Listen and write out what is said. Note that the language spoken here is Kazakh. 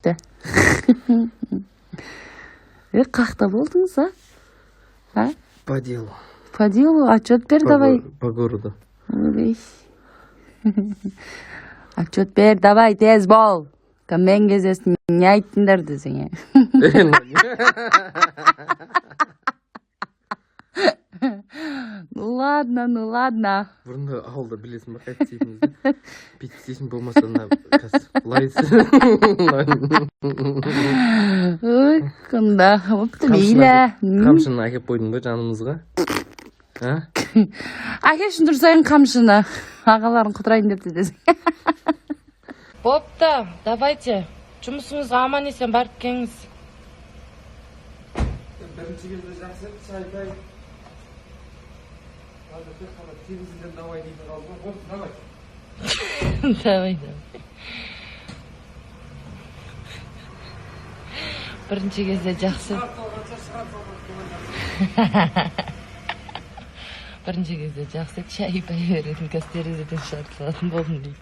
кетті. Қақта болдыңыз, а? По делу. По делу? Отчет бер, давай. По городу. Отчет бер, давай, тез бол. Мен кезесін не айттыңдар десең. Ну ладно. Бұрында ауылда білесің ба, қайтып істейтінімізді? Бүйтіп істейсің, болмаса лайсы. Қында, опты мейлі. Қамшыны әкеп қойдың ба жанымызға? Әкешін тұрсайын қамшыны. Ағаларын құтырайын депті десең. Бопты, давайте. Жұмысыңызға аман есен барып кеңіз. Бірінші кезде жақсы, шай-пай. Тегізілден давай дейді қалды. Бопты, давай. Давай. Бірінші кезде жақсы. Бірінші кезде жақсы чай-пай беретін, қазір терезеден шығарып салатын болдым дейді.